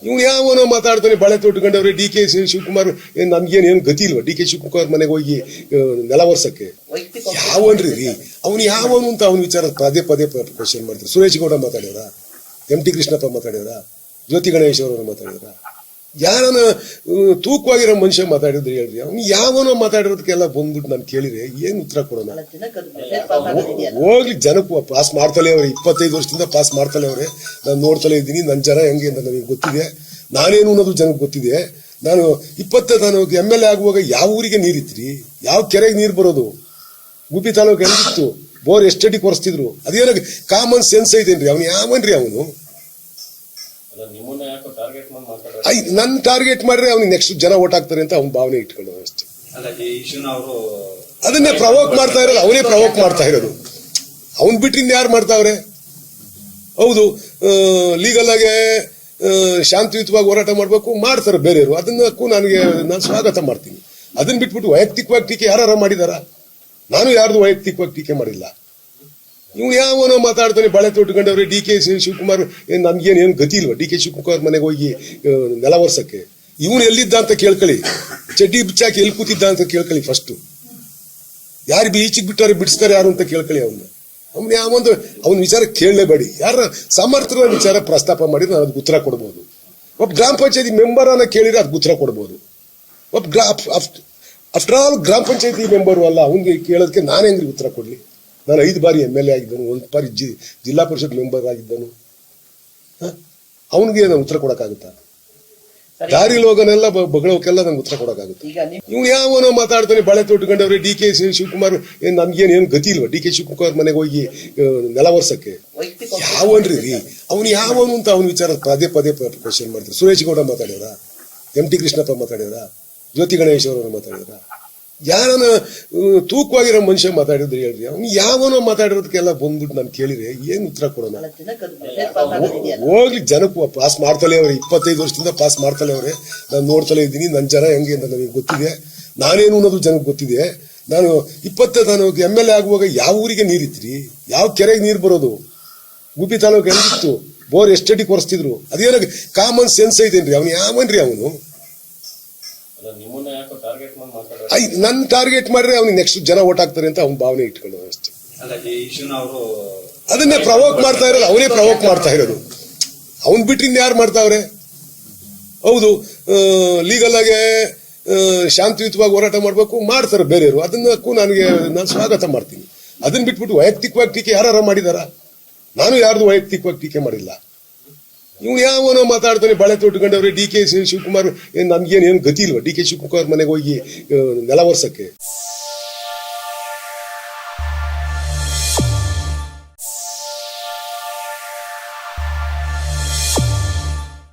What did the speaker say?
ಇವ್ನು ಯಾವನೋ ಮಾತಾಡ್ತಾನೆ ಬಳೆ ತೊಟ್ಕೊಂಡವ್ರೆ ಡಿ.ಕೆ. ಶಿವಕುಮಾರ್ ನಮ್ಗೇನು ಗತಿ ಇಲ್ವಾ ಡಿ.ಕೆ. ಶಿವಕುಮಾರ್ ಮನೆಗೆ ಹೋಗಿ ನೆಲ ಒರ್ಸಕ್ಕೆ ಯಾವನ್ರಿ ಅವ್ನು ಯಾವನು ಅಂತ ಅವನ ವಿಚಾರ ಪದೇ ಪದೇ ಕ್ವಶನ್ ಮಾಡ್ತಾರೆ. ಸುರೇಶ್ ಗೌಡ ಮಾತಾಡ್ಯಾರ, ಎಂ.ಟಿ. ಕೃಷ್ಣಪ್ಪ ಮಾತಾಡ್ಯಾರ, ಜ್ಯೋತಿ ಗಣೇಶ್ ಅವರು ಮಾತಾಡ್ಯಾರ, ಯಾರನ್ನ ತೂಕವಾಗಿರೋ ಮನುಷ್ಯ ಮಾತಾಡಿದ್ರೆ ಹೇಳ್ರಿ. ಅವ್ನು ಯಾವನೋ ಮಾತಾಡಿರೋದಕ್ಕೆಲ್ಲ ಬಂದ್ಬಿಟ್ಟು ನಾನು ಕೇಳಿದ್ರೆ ಏನ್ ಉತ್ತರ ಕೊಡೋಣ? ಹೋಗ್ಲಿ, ಜನಕ್ಕೂ ಪಾಸ್ ಮಾಡ್ತಲೇ ಅವ್ರೆ, 25 ವರ್ಷದಿಂದ ಪಾಸ್ ಮಾಡ್ತಲೇ ಅವ್ರೆ. ನಾನು ನೋಡ್ತಲೇ ಇದ್ದೀನಿ, ನನ್ನ ಜನ ಹೆಂಗೆ ಅಂತ ನನಗೆ ಗೊತ್ತಿದೆ, ನಾನೇನು ಅನ್ನೋದು ಜನಕ್ಕೆ ಗೊತ್ತಿದೆ. ನಾನು MLA ಆಗುವಾಗ ಯಾವ ಊರಿಗೆ ನೀರಿತ್ರಿ, ಯಾವ ಕೆರೆಗೆ ನೀರು ಬರೋದು? ಗುಬ್ಬಿ ತಾಲೂಕು ಹೆಂಗಿತ್ತು, ಬೋರ್ ಎಷ್ಟಡಿ ಕೊರೆಸ್ತಿದ್ರು? ಅದೇನಾಗ ಕಾಮನ್ ಸೆನ್ಸ್ ಐತೇನ್ರಿ? ಅವ್ನು ಯಾವನ್ರಿ ಅವನು? ನನ್ ಟಾರ್ಗೆಟ್ ಮಾಡ್ರೆ ಅವ್ನಿಗೆ ನೆಕ್ಸ್ಟ್ ಜನ ಓಟ್ ಹಾಕ್ತಾರೆ ಅಂತ ಅವ್ನ ಭಾವನೆ ಇಟ್ಕೊಂಡು ಅಷ್ಟೇ. ಅದನ್ನೇ ಪ್ರವೋಕ್ ಮಾಡ್ತಾ ಇರೋದು, ಅವನೇ ಪ್ರವೋಕ್ ಮಾಡ್ತಾ ಇರೋದು. ಅವ್ನ್ ಬಿಟ್ರಿಂದ ಯಾರು ಮಾಡ್ತಾವ್ರೆ? ಹೌದು, ಲೀಗಲ್ ಆಗಿ ಶಾಂತಿಯುತವಾಗಿ ಹೋರಾಟ ಮಾಡ್ಬೇಕು, ಮಾಡ್ತಾರೆ ಬೇರೆಯವರು. ಅದನ್ನಕ್ಕೂ ನಾನು ಸ್ವಾಗತ ಮಾಡ್ತೀನಿ. ಅದನ್ನ ಬಿಟ್ಬಿಟ್ಟು ವೈಯಕ್ತಿಕವಾಗಿ ಟೀಕೆ ಯಾರು ಮಾಡಿದಾರ? ನಾನು ಯಾರ್ದು ವೈಯಕ್ತಿಕವಾಗಿ ಟೀಕೆ ಮಾಡಿಲ್ಲ. ಇವ್ನು ಯಾವನೋ ಮಾತಾಡ್ತಾನೆ ಬಳೆ ತೊಟ್ಕೊಂಡವ್ರೆ ಡಿ.ಕೆ. ಶಿವಕುಮಾರ್ ನಮ್ಗೇನು ಗತಿ ಇಲ್ವಾ ಡಿ.ಕೆ. ಶಿವಕುಮಾರ್ ಮನೆಗೆ ಹೋಗಿ ನೆಲ ಒರ್ಸಕ್ಕೆ? ಇವನು ಎಲ್ಲಿದ್ದ ಅಂತ ಕೇಳ್ಕೊಳ್ಳಿ, ಚಡ್ಡಿ ಬಿಚ್ಚಾಕಿ ಎಲ್ಲಿ ಕೂತಿದ್ದ ಅಂತ ಕೇಳ್ಕೊಳ್ಳಿ. ಫಸ್ಟ್ ಯಾರು ಈಚೆಗೆ ಬಿಟ್ಟಾರೆ ಬಿಡಿಸ್ತಾರೆ ಯಾರು ಅಂತ ಕೇಳ್ಕೊಳ್ಳಿ. ಅವ್ನು ಯಾವೊಂದು ಅವನ ವಿಚಾರ ಕೇಳಲೇಬೇಡಿ. ಯಾರ ಸಮರ್ಥರ ವಿಚಾರ ಪ್ರಸ್ತಾಪ ಮಾಡಿದ್ರೆ ನಾನು ಅದಕ್ಕೆ ಉತ್ತರ ಕೊಡ್ಬೋದು. ಒಬ್ಬ ಗ್ರಾಮ ಪಂಚಾಯತಿ ಮೆಂಬರ್ ಅನ್ನ ಕೇಳಿದ್ರೆ ಅದಕ್ಕೆ ಉತ್ತರ ಕೊಡ್ಬೋದು. ಆಫ್ಟರ್ ಆಲ್ ಗ್ರಾಮ ಪಂಚಾಯತಿ ಮೆಂಬರು ಅಲ್ಲ, ಅವ್ನಿಗೆ ಕೇಳೋದಕ್ಕೆ ನಾನು ಹೆಂಗ್ರಿ ಉತ್ತರ ಕೊಡ್ಲಿ? ನಾನು 5 ಬಾರಿ MLA ಆಗಿದ್ದನು, 1 ಬಾರಿ ಜಿಲ್ಲಾ ಪರಿಷತ್ ಮೆಂಬರ್ ಆಗಿದ್ದನು. ಅವನಿಗೆ ನಾನು ಉತ್ತರ ಕೊಡಕ್ಕಾಗುತ್ತಾ? ದಾರಿಲಿ ಹೋಗೋನೆಲ್ಲ ಬಗಳೋಕೆಲ್ಲ ನಂಗೆ ಉತ್ತರ ಕೊಡಕ್ಕಾಗುತ್ತೆ? ಇವ್ನು ಯಾವನೋ ಮಾತಾಡ್ತಾನೆ ಬಳೆ ತೊಟ್ಕೊಂಡವ್ರೆ ಡಿ.ಕೆ. ಶಿವಕುಮಾರ್ ನಮ್ಗೇನು ಗತಿ ಇಲ್ವಾ ಡಿ.ಕೆ. ಶಿವಕುಮಾರ್ ಮನೆಗೆ ಹೋಗಿ ನೆಲ ಒರ್ಸಕ್ಕೆ ಯಾವನ್ರಿ ಅವ್ನು ಯಾವನು ಅಂತ ಅವನ ವಿಚಾರ ಪದೇ ಪದೇ ಕ್ವಶನ್ ಮಾಡ್ತಾರೆ. ಸುರೇಶ್ ಗೌಡ ಮಾತಾಡ್ಯಾರ, ಎಂ.ಟಿ. ಕೃಷ್ಣಪ್ಪ ಮಾತಾಡ್ಯಾರ, ಜ್ಯೋತಿ ಗಣೇಶ್ ಅವರು ಮಾತಾಡ್ಯಾರ, ಯಾರನ್ನ ತೂಕವಾಗಿರೋ ಮನುಷ್ಯ ಮಾತಾಡಿದ್ರೆ ಹೇಳ್ರಿ. ಅವ್ನು ಯಾವನೋ ಮಾತಾಡಿರೋದಕ್ಕೆಲ್ಲ ಬಂದ್ಬಿಟ್ಟು ನಾನು ಕೇಳಿದ್ರೆ ಏನ್ ಉತ್ತರ ಕೊಡೋಣ? ಹೋಗ್ಲಿ, ಜನಕ್ಕೂ ಪಾಸ್ ಮಾಡ್ತಲೇ ಅವ್ರೆ, 25 ವರ್ಷದಿಂದ ಪಾಸ್ ಮಾಡ್ತಲೇ ಅವ್ರೆ. ನಾನು ನೋಡ್ತಲೇ ಇದ್ದೀನಿ, ನನ್ನ ಜನ ಹೆಂಗೆ ಅಂತ ನನಗೆ ಗೊತ್ತಿದೆ, ನಾನೇನು ಅನ್ನೋದು ಜನಕ್ಕೆ ಗೊತ್ತಿದೆ. ನಾನು MLA ಆಗುವಾಗ ಯಾವ ಊರಿಗೆ ನೀರಿತ್ರಿ, ಯಾವ ಕೆರೆಗೆ ನೀರು ಬರೋದು? ಗುಬ್ಬಿ ತಾಲೂಕು ಹೆಂಗಿತ್ತು, ಬೋರ್ ಎಷ್ಟಡಿ ಕೊರೆಸ್ತಿದ್ರು? ಅದೇನಾಗ ಕಾಮನ್ ಸೆನ್ಸ್ ಐತೇನ್ರಿ? ಅವ್ನು ಯಾವನ್ರಿ ಅವನು? ನನ್ ಟಾರ್ಗೆಟ್ ಮಾಡ್ರೆ ಅವ್ನಿಗೆ ನೆಕ್ಸ್ಟ್ ಜನ ಓಟ್ ಹಾಕ್ತಾರೆ ಅಂತ ಅವ್ನ ಭಾವನೆ ಇಟ್ಕೊಂಡು ಅಷ್ಟೇ. ಅದನ್ನೇ ಪ್ರವೋಕ್ ಮಾಡ್ತಾ ಇರೋದು, ಅವನೇ ಪ್ರವೋಕ್ ಮಾಡ್ತಾ ಇರೋದು. ಅವ್ನ್ ಬಿಟ್ರಿಂದ ಯಾರು ಮಾಡ್ತಾವ್ರೆ? ಹೌದು, ಲೀಗಲ್ ಆಗಿ ಶಾಂತಿಯುತವಾಗಿ ಹೋರಾಟ ಮಾಡ್ಬೇಕು, ಮಾಡ್ತಾರೆ ಬೇರೆಯವರು. ಅದನ್ನಕ್ಕೂ ನಾನು ಸ್ವಾಗತ ಮಾಡ್ತೀನಿ. ಅದನ್ನ ಬಿಟ್ಬಿಟ್ಟು ವೈಯಕ್ತಿಕವಾಗಿ ಟೀಕೆ ಯಾರು ಮಾಡಿದಾರ? ನಾನು ಯಾರ್ದು ವೈಯಕ್ತಿಕವಾಗಿ ಟೀಕೆ ಮಾಡಿಲ್ಲ. ಇವ್ನು ಯಾವನೋ ಮಾತಾಡ್ತಾನೆ ಬಳೆ ತೊಟ್ಕೊಂಡವ್ರೆ ಡಿ.ಕೆ. ಶಿವಕುಮಾರ್ ನಮ್ಗೇನು ಗತಿ ಇಲ್ವಾ ಡಿ.ಕೆ. ಶಿವಕುಮಾರ್ ಮನೆಗೆ ಹೋಗಿ ನೆಲ ಒರ್ಸಕ್ಕೆ?